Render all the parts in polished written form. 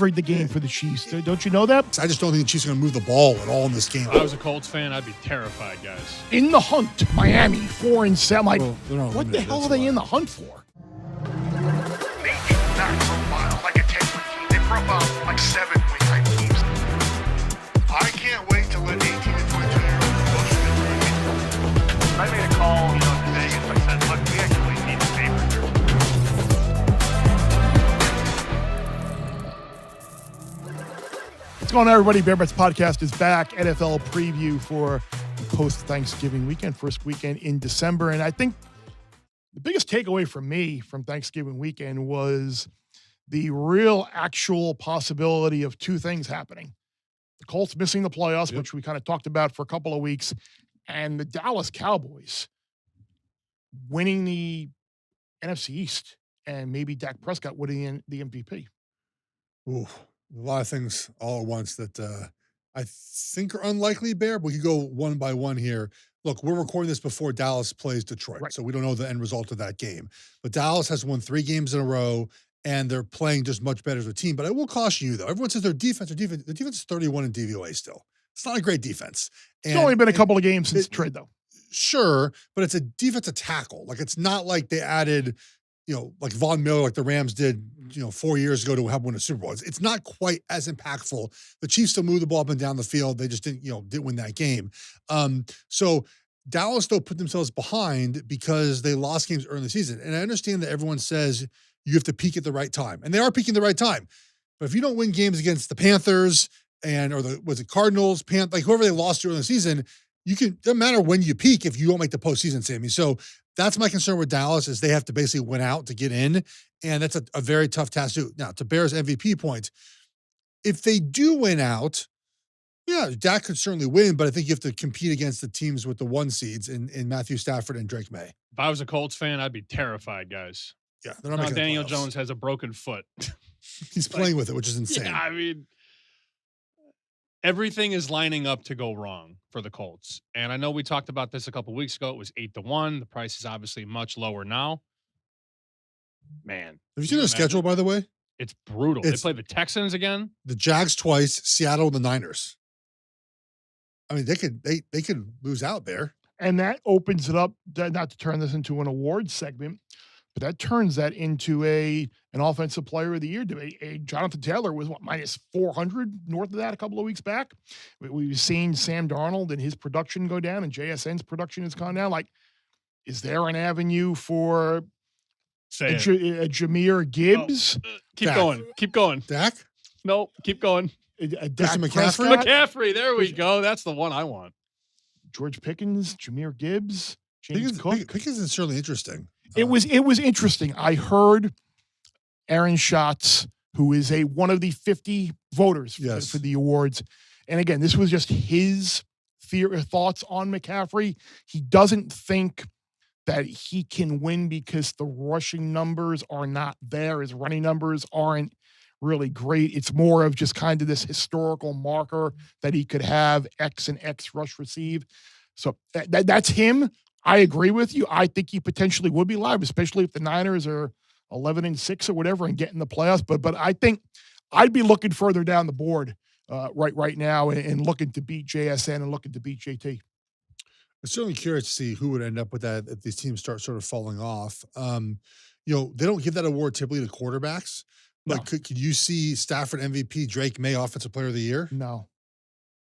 rigged the game for the Chiefs. Don't you know that? I just don't think the Chiefs are going to move the ball at all in this game. If I was a Colts fan, I'd be terrified, guys. In the hunt, Miami 4-7. Like, Well, what the hell are they in the hunt for? They do not profile like a 10-win team. They profile like 7-win type teams. I can't wait to let 18 and 22-year-olds go through. I made a call, to Vegas. I said, look, we actually need a favor here. What's going on, everybody? Bear Bets Podcast is back. NFL preview for post-Thanksgiving weekend, first weekend in December. And I think the biggest takeaway from me from Thanksgiving weekend was the real actual possibility of two things happening. The Colts missing the playoffs, which we kind of talked about for a couple of weeks, and the Dallas Cowboys winning the NFC East and maybe Dak Prescott winning the MVP. Ooh, a lot of things all at once that I think are unlikely, Bear, but we could go one by one here. Look, we're recording this before Dallas plays Detroit, so we don't know the end result of that game. But Dallas has won 3 games in a row, and they're playing just much better as a team. But I will caution you, though. Everyone says their defense is 31 in DVOA still. It's not a great defense. It's only been a couple of games since the trade, though. Sure, but it's a defensive tackle. Like, it's not like they added, like Von Miller, like the Rams did, 4 years ago to have won a Super Bowl. It's not quite as impactful. The Chiefs still moved the ball up and down the field. They just didn't win that game. So Dallas still put themselves behind because they lost games early in the season. And I understand that everyone says you have to peak at the right time, and they are peaking at the right time. But if you don't win games against the Panthers was it Cardinals, like whoever they lost to early in the season, doesn't matter when you peak if you don't make the postseason, Sammy. So that's my concern with Dallas is they have to basically win out to get in. And that's a very tough task to do. Now, to Bear's MVP point, if they do win out, yeah, Dak could certainly win, but I think you have to compete against the teams with the 1 seeds in Matthew Stafford and Drake May. If I was a Colts fan, I'd be terrified, guys. Yeah, they're not making the Daniel playoffs. Jones has a broken foot. He's playing with it, which is insane. Yeah, I mean, everything is lining up to go wrong for the Colts. And I know we talked about this a couple weeks ago. It was 8-1. The price is obviously much lower now. Man. Have you seen their schedule, by the way? It's brutal. They play the Texans again. The Jags twice, Seattle, and the Niners. I mean, they could lose out there. And that opens it up, not to turn this into an awards segment, but that turns that into an offensive player of the year debate. Jonathan Taylor was minus 400 north of that a couple of weeks back. We've seen Sam Darnold and his production go down, and JSN's production has gone down. Like, is there an avenue for a Jahmyr Gibbs? Keep going. Dak? No, keep going. Christian McCaffrey? McCaffrey, there we go. That's the one I want. George Pickens, Jahmyr Gibbs, James Cook. Pickens is certainly interesting. It was interesting. I heard Aaron Schatz, who is one of the 50 voters for the awards. And again, this was just his thoughts on McCaffrey. He doesn't think that he can win because the rushing numbers are not there. His running numbers aren't really great. It's more of just kind of this historical marker that he could have X and X rush receive. So that's him. I agree with you. I think he potentially would be live, especially if the Niners are 11-6 or whatever and get in the playoffs. But I think I'd be looking further down the board right now and looking to beat JSN and looking to beat JT. I'm certainly curious to see who would end up with that if these teams start sort of falling off. They don't give that award typically to quarterbacks. But No. could you see Stafford MVP, Drake May Offensive Player of the Year? No?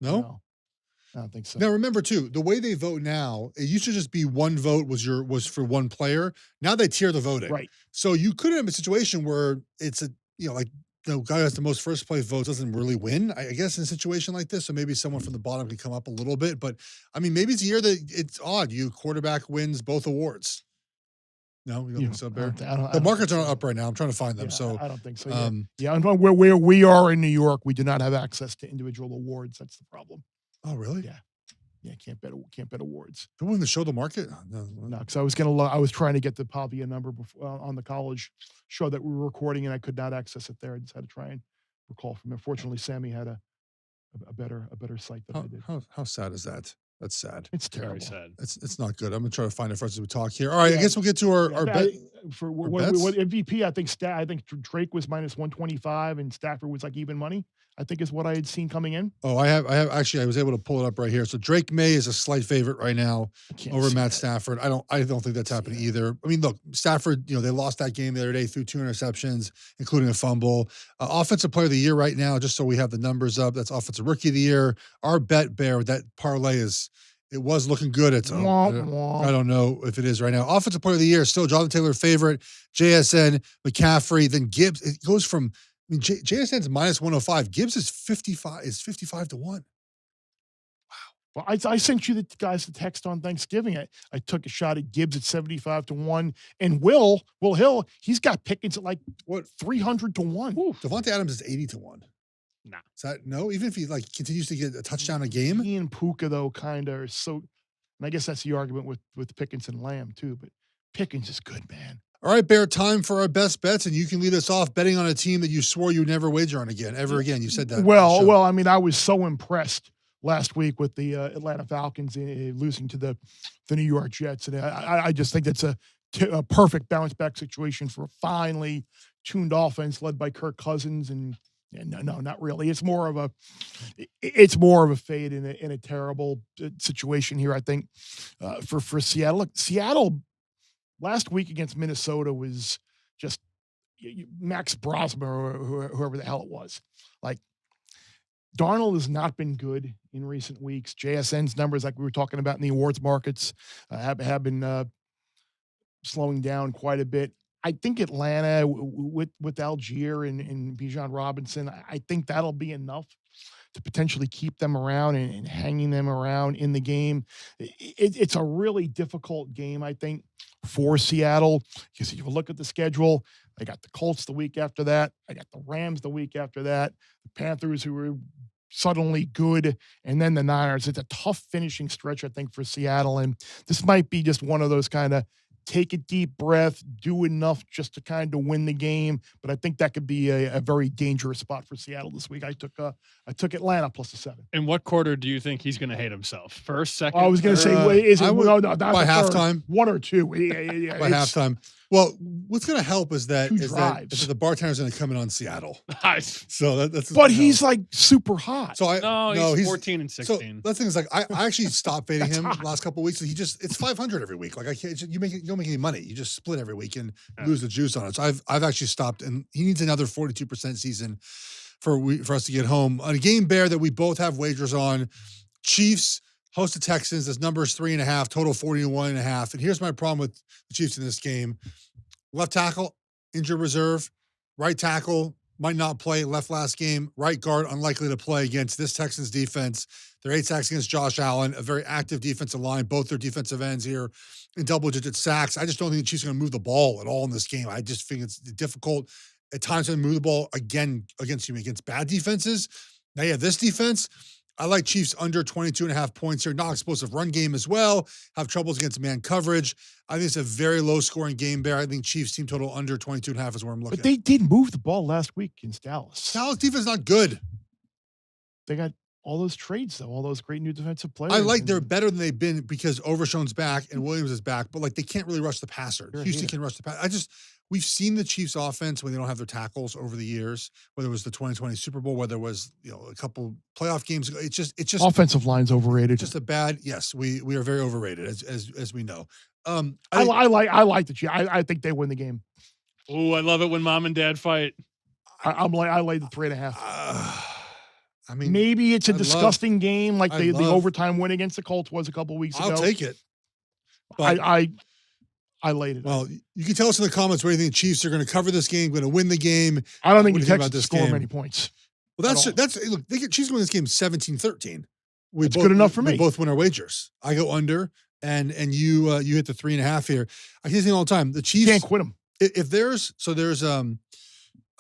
I don't think so. Now remember too, the way they vote now, it used to just be one vote was for one player. Now they tier the voting. Right. So you could have a situation where it's like the guy who has the most first place votes doesn't really win, I guess, in a situation like this. So maybe someone from the bottom can come up a little bit. But I mean, maybe it's a year that it's odd. quarterback wins both awards. No, you don't think so, Bear? The markets aren't up right now. I'm trying to find them. Yeah, So I don't think so. Where we are in New York, we do not have access to individual awards. That's the problem. Oh, really? Yeah. Can't bet awards. They're willing to show the market? No, because I was trying to get the Pavia number before, on the college show that we were recording, and I could not access it there. I just had to try and recall from it. Fortunately, Sammy had a better site than I did. How sad is that? That's sad. It's terrible. Very sad. It's not good. I'm gonna try to find it for us as we talk here. All right, I guess we'll get to our bet. For our what bets? MVP, I think Drake was minus 125 and Stafford was like even money. I think is what I had seen coming in. Oh, I have actually I was able to pull it up right here. So Drake May is a slight favorite right now over Matt Stafford. I don't think that's happening either. I mean, look, Stafford, they lost that game the other day through 2 interceptions, including a fumble. Offensive player of the year right now, just so we have the numbers up. That's offensive rookie of the year. Our bet bear, that parlay it was looking good. I don't know if it is right now. Offensive player of the year, still Jonathan Taylor favorite, JSN, McCaffrey, then Gibbs. It goes from, JSN's minus 105. Gibbs is 55 to 1. Well, I sent you the guys the text on Thanksgiving. I took a shot at Gibbs at 75 to 1. And Will Hill, he's got Pickens at like 300 to 1. Devontae Adams is 80 to 1. Nah. Is that no? Even if he continues to get a touchdown a game? He and Puka, though, kind of are so, and I guess that's the argument with Pickens and Lamb, too. But Pickens is good, man. All right, Bear, time for our best bets, and you can lead us off betting on a team that you swore you would never wager on ever again. You said that. Well, I mean, I was so impressed last week with the Atlanta Falcons losing to the New York Jets, and I just think that's a perfect bounce back situation for a finely tuned offense led by Kirk Cousins. And no, not really. It's more of a fade in a terrible situation here. I think for Seattle. Look, Seattle last week against Minnesota was just Max Brosma or whoever the hell it was. Like, Darnold has not been good in recent weeks. JSN's numbers, like we were talking about in the awards markets, have been slowing down quite a bit. I think Atlanta with Algier and Bijan Robinson, I think that'll be enough to potentially keep them around and hanging them around in the game. It's a really difficult game, I think, for Seattle, because if you look at the schedule, I got the Colts the week after that. I got the Rams the week after that. The Panthers, who were suddenly good, and then the Niners. It's a tough finishing stretch, I think, for Seattle, and this might be just one of those kind of take a deep breath, do enough just to kind of win the game. But I think that could be a very dangerous spot for Seattle this week. I took Atlanta plus the 7. In what quarter do you think he's going to hate himself? First, second? I was going to say, is it no, by halftime? 1 or 2. Yeah, by halftime. Well, what's going to help is that the bartender's going to come in on Seattle. Nice. So that's. But he's like super hot. So he's 14 and 16. So that thing is like I actually stopped fading him the last couple of weeks. It's 500 every week. Like I can't. You don't make any money. You just split every week and lose the juice on it. So I've actually stopped, and he needs another 42% season for us to get home on a game, Bear, that we both have wagers on. Chiefs host the Texans. This number is 3.5, total 41.5. And here's my problem with the Chiefs in this game: left tackle, injured reserve; right tackle might not play, left last game; right guard unlikely to play against this Texans defense. They're 8 sacks against Josh Allen, a very active defensive line. Both their defensive ends here in double-digit sacks. I just don't think the Chiefs are going to move the ball at all in this game. I just think it's difficult at times to move the ball against bad defenses. Now, this defense, I like Chiefs under 22.5 points here. Not explosive run game as well. Have troubles against man coverage. I think it's a very low-scoring game, Bear. I think Chiefs team total under 22.5 is where I'm looking. But they did move the ball last week against Dallas. Dallas defense is not good. They got all those trades, though, all those great new defensive players. I like they're better than they've been because Overshown's back and Williams is back, but they can't really rush the passer. Houston can rush the passer. We've seen the Chiefs offense when they don't have their tackles over the years, whether it was the 2020 Super Bowl, whether it was, a couple playoff games ago. It's just offensive line's overrated. Just yes, we are very overrated as we know. I like the Chiefs. I think they win the game. Oh, I love it when mom and dad fight. I laid the 3.5. I mean, maybe it's a disgusting game like the overtime win against the Colts was a couple of weeks ago. I'll take it. But I laid it. Well, you can tell us in the comments where you think the Chiefs are going to cover this game, going to win the game. I don't think the Texans score many points. Well, look. Chiefs win this game 17-13. It's good enough for me. We both win our wagers. I go under, and you hit the 3.5 here. I keep saying all the time, the Chiefs can't quit them. If there's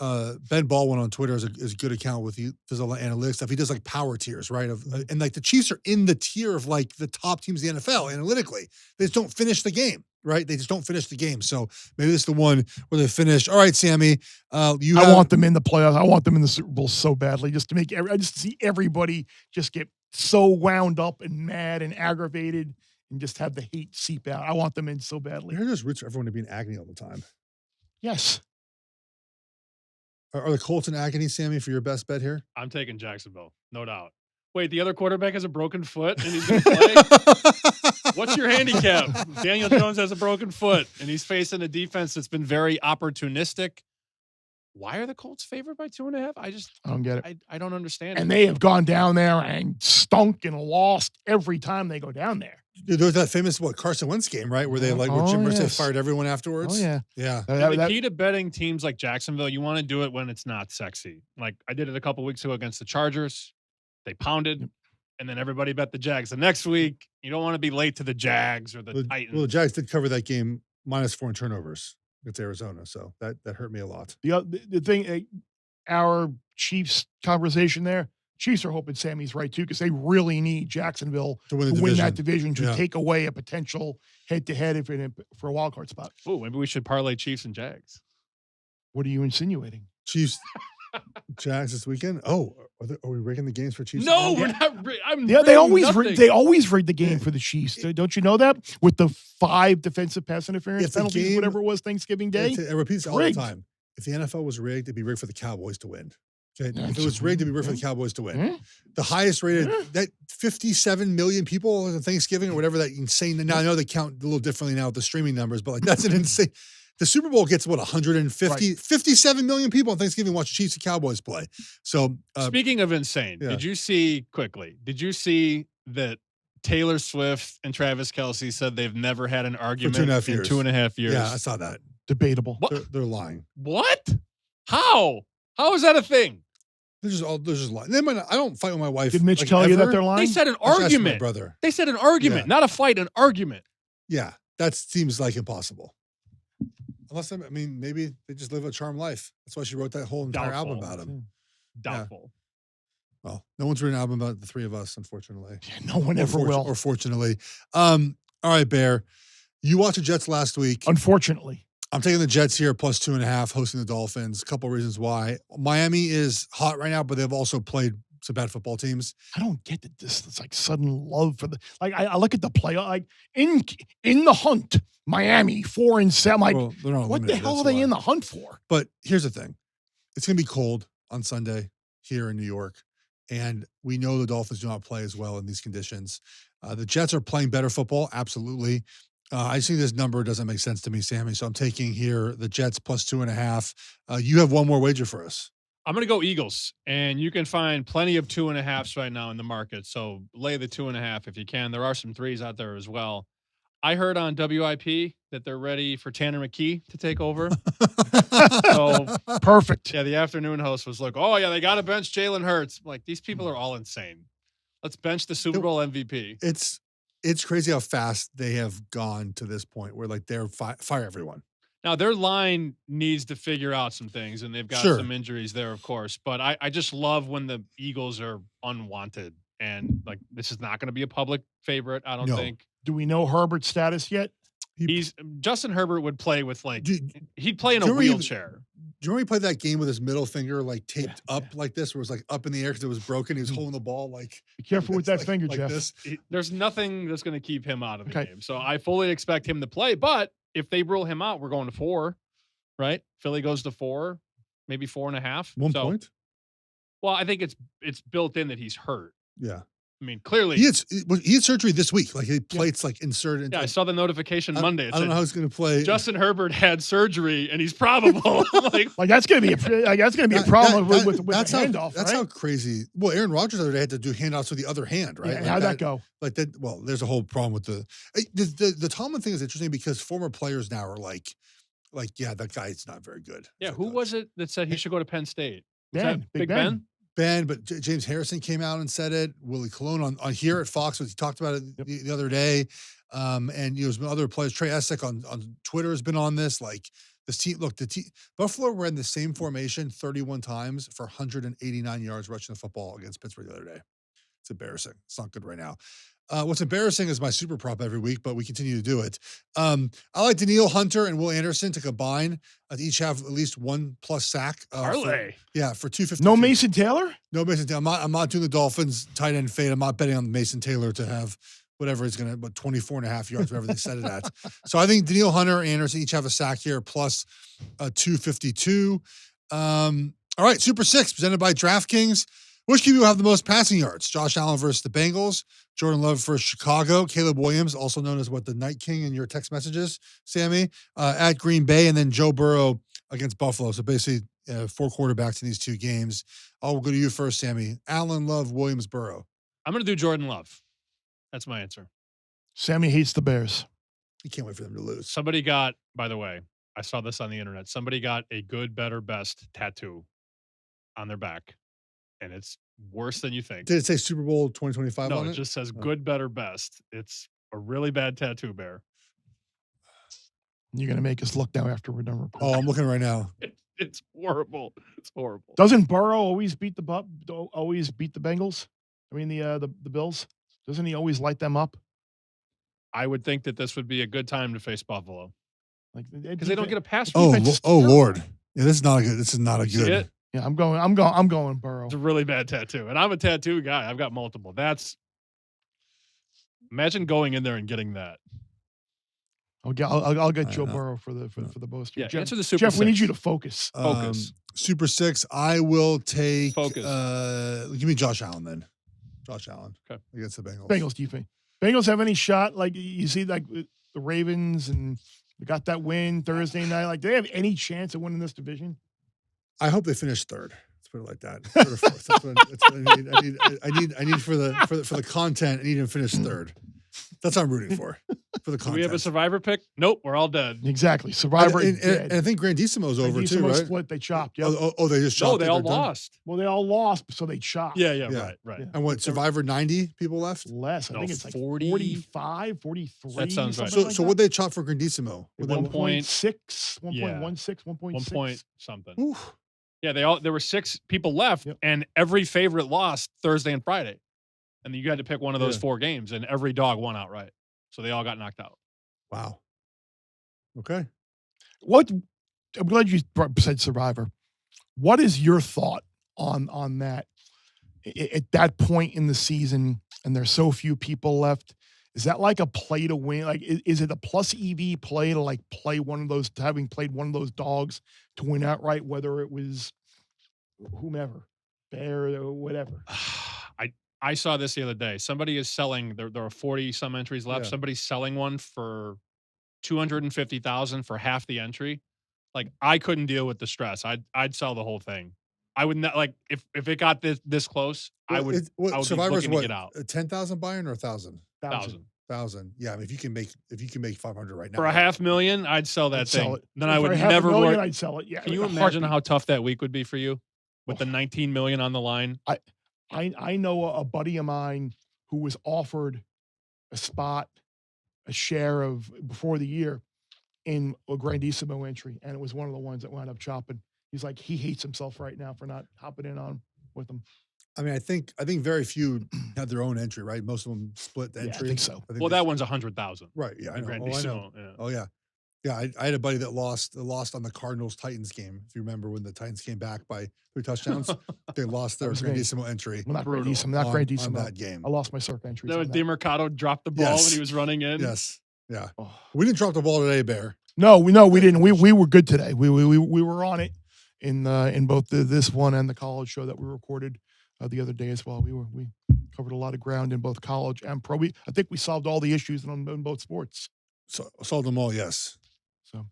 Ben Baldwin on Twitter is a good account does a lot of analytics stuff. He does power tiers, right? And the Chiefs are in the tier of the top teams in the NFL analytically. They just don't finish the game, right? They just don't finish the game. So maybe this is the one where they finish. All right, Sammy, I want them in the playoffs. I want them in the Super Bowl so badly, just to make I just see everybody just get so wound up and mad and aggravated and just have the hate seep out. I want them in so badly. You're just roots for everyone to be in agony all the time. Yes. Are the Colts in agony, Sammy, for your best bet here? I'm taking Jacksonville, no doubt. Wait, the other quarterback has a broken foot and he's going to play? What's your handicap? Daniel Jones has a broken foot and he's facing a defense that's been very opportunistic. Why are the Colts favored by 2.5? I don't get it. I don't understand. And they have gone down there and stunk and lost every time they go down there. There was that famous Carson Wentz game, right? Where they where Jim Irsay yes. fired everyone afterwards. Oh yeah, yeah. The key to betting teams like Jacksonville, you want to do it when it's not sexy. Like I did it a couple weeks ago against the Chargers. They pounded, and then everybody bet the Jags. The next week, you don't want to be late to the Jags or the Titans. Well, the Jags did cover that game -4 in turnovers against Arizona, so that hurt me a lot. The thing, our Chiefs conversation there. Chiefs are hoping Sammy's right too, because they really need Jacksonville to win that division to take away a potential head-to-head for a wild card spot. Oh, maybe we should parlay Chiefs and Jags. What are you insinuating? Chiefs, Jags this weekend. Oh, are we rigging the games for Chiefs? No, we're not. They always rig the game for the Chiefs. Don't you know that? With the 5 defensive pass interference penalties, whatever it was, Thanksgiving Day. It repeats all the time. If the NFL was rigged, it'd be rigged for the Cowboys to win. Okay? If it was rigged, it'd be rigged for the Cowboys to win. The highest rated, that 57 million people on Thanksgiving or whatever, that insane. Now I know they count a little differently now with the streaming numbers, but like that's an insane. The Super Bowl gets 150, 57 million people on Thanksgiving watch Chiefs and Cowboys play. So speaking of insane, did you see that Taylor Swift and Travis Kelce said they've never had an argument in 2.5 years? Yeah, I saw that. Debatable. They're lying. What? How is that a thing? They're just lying. I don't fight with my wife. Did Mitch tell you that they're lying? They said an argument. My brother. They said an argument, not a fight, an argument. Yeah, that seems like impossible. Unless, maybe they just live a charmed life. That's why she wrote that whole entire album about him. Doubtful. Yeah. Well, no one's written an album about the three of us, unfortunately. Yeah, no one ever will. Or fortunately. All right, Bear. You watched the Jets last week. Unfortunately. I'm taking the Jets here +2.5, hosting the Dolphins. A couple of reasons why. Miami is hot right now, but they've also played some bad football teams. I don't get this like sudden love for the I look at the play like in the hunt. Miami 4-7. Like, what the hell are they in the hunt for? But here's the thing: it's gonna be cold on Sunday here in New York, and we know the Dolphins do not play as well in these conditions. The Jets are playing better football, absolutely. I see this number doesn't make sense to me, Sammy. So I'm taking here the Jets +2.5. You have one more wager for us. I'm going to go Eagles, and you can find plenty of 2.5s right now in the market. So lay the 2.5 if you can. There are some 3s out there as well. I heard on WIP that they're ready for Tanner McKee to take over. So perfect. Yeah, the afternoon host was like, "Oh yeah, they got to bench Jalen Hurts." I'm like, these people are all insane. Let's bench the Super Bowl MVP. It's crazy how fast they have gone to this point where like they're fire everyone. Now their line needs to figure out some things, and they've got some injuries there, of course. But I just love when the Eagles are unwanted, and like this is not going to be a public favorite. I don't think. Do we know Herbert's status yet? Justin Herbert would play with he'd play in a wheelchair. Do you remember he played that game with his middle finger like taped up like this, where it was like up in the air because it was broken? He was holding the ball like. Be careful with that finger, Jeff. There's nothing that's going to keep him out of the game. So I fully expect him to play. But if they rule him out, we're going to 4, right? Philly goes to 4, maybe 4.5. 1 point. Well, I think it's built in that he's hurt. Yeah. I mean, clearly he had surgery this week. Like his plates like inserted. Yeah, I saw the notification Monday. I don't know how he's going to play. Justin Herbert had surgery and he's probable. like that's going to be a problem with the handoff. That's how crazy. Well, Aaron Rodgers the other day had to do handoffs with the other hand, right? Yeah, like how'd that go? Like that. Well, there's a whole problem with the Tomlin thing is interesting because former players now are like, yeah, that guy's not very good. Yeah, who was it that said he should go to Penn State? Big Ben? But James Harrison came out and said it. Willie Colon on here at Fox, he talked about it the other day. And there's been other players. Trey Essex on Twitter has been on this. Like this team, look, Buffalo ran the same formation 31 times for 189 yards rushing the football against Pittsburgh the other day. It's embarrassing. It's not good right now. What's embarrassing is my super prop every week, but we continue to do it. I like Daniil Hunter and Will Anderson to combine to each have at least 1+ sack. Parlay. For 250. No Mason Taylor? No Mason Taylor. I'm not doing the Dolphins tight end fade. I'm not betting on Mason Taylor to have whatever it's going to, but 24.5 yards, whatever they set it at. So I think Daniil Hunter and Anderson each have a sack here plus 252. All right, Super Six presented by DraftKings. Which QB will have the most passing yards? Josh Allen versus the Bengals, Jordan Love versus Chicago, Caleb Williams, also known as the Night King in your text messages, Sammy, at Green Bay, and then Joe Burrow against Buffalo. So basically 4 quarterbacks in these 2 games. I'll go to you first, Sammy. Allen, Love, Williams, Burrow. I'm going to do Jordan Love. That's my answer. Sammy hates the Bears. You can't wait for them to lose. Somebody got, by the way, I saw this on the internet. Somebody got a good, better, best tattoo on their back. And it's worse than you think. Did it say Super Bowl 2025 on it? No, it just says good, better, best. It's a really bad tattoo, Bear. You're going to make us look now after we're done recording. Oh, I'm looking right now. It's horrible. It's horrible. Doesn't Burrow always beat the Bengals? I mean, the Bills? Doesn't he always light them up? I would think that this would be a good time to face Buffalo. Because they don't get a pass. Oh, Lord. Yeah, this is not a good. This is not a good. Yeah, I'm going Burrow. It's a really bad tattoo. And I'm a tattoo guy. I've got multiple. Imagine going in there and getting that. I'll get Joe Burrow for the poster. Yeah, Jeff, answer the Super Jeff, Six. we need you to focus. Super Six. I will take focus. Give me Josh Allen then. Josh Allen. Okay. Against the Bengals. Bengals, do you think? Bengals have any shot? Like you see, like the Ravens and they got that win Thursday night. Like, do they have any chance of winning this division? I hope they finish third. Let's put it like that. Third or fourth. That's what I need. I need for the content. I need to finish third. That's what I'm rooting for the content. Do we have a survivor pick? Nope, we're all dead. Exactly. Survivor. And I think Grandissimo's over too, right? Split. They chopped. Yep. Oh, they just chopped. No, they all lost. Well, they all lost, so they chopped. Yeah. Right. Yeah. And what, Survivor 90 people left? Less. I think it's like 40, 45, 43. That sounds right. So what'd they chop for Grandissimo? 1.6, 1.16, 1.6. 1 point something. Oof. Yeah, there were 6 people left, and every favorite lost Thursday and Friday. And you had to pick one of those 4 games, and every dog won outright. So they all got knocked out. Wow. Okay. I'm glad you said Survivor. What is your thought on that? At that point in the season, and there's so few people left, is that like a play to win? Like, is it a plus EV play to like play one of those, having played one of those dogs to win outright, whether it was whomever, Bear or whatever? I saw this the other day. Somebody is selling, there are 40 some entries left. Yeah. Somebody's selling one for $250,000 for half the entry. Like, I couldn't deal with the stress. I'd sell the whole thing. I would not, like, if it got this close, I would Survivor's be looking to get out. 10,000 buy-in or 1,000? 1,000. Yeah, I mean, if you can make 500 right now. For $500,000, I'd sell that thing. Then I would For never $500,000, I'd sell it. Yeah. Can you imagine how tough that week would be for you with the 19 million on the line? I know a buddy of mine who was offered a share of before the year in a Grandissimo entry, and it was one of the ones that wound up chopping. He's like, he hates himself right now for not hopping in on with them. I mean, I think very few had their own entry, right? Most of them split the entry. I think so. Well, that one's 100,000. Right. Yeah, I know. Grandissimo, I know. Oh, yeah. Yeah, I had a buddy that lost on the Cardinals-Titans game. If you remember when the Titans came back by 3 touchdowns, they lost their Grandissimo entry. Well, not Grandissimo. On that game. I lost my circ entry. No, DeMercado dropped the ball when he was running in. Yes. Yeah. Oh. We didn't drop the ball today, Bear. No, we didn't. We were good today. We were on it in both this one and the college show that we recorded the other day as well. We covered a lot of ground in both college and pro. I think we solved all the issues in both sports. So solved them all, yes. So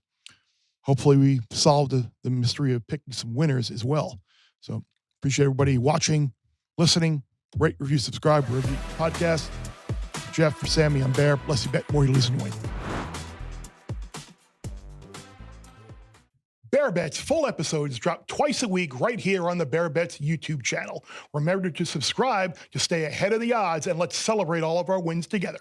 hopefully we solved the mystery of picking some winners as well. So appreciate everybody watching, listening, rate, review, subscribe, review podcast. Jeff, for Sammy, I'm Bear. Bless you, bet more you lose and win. Bear Bets full episodes drop twice a week right here on the Bear Bets YouTube channel. Remember to subscribe to stay ahead of the odds, and let's celebrate all of our wins together.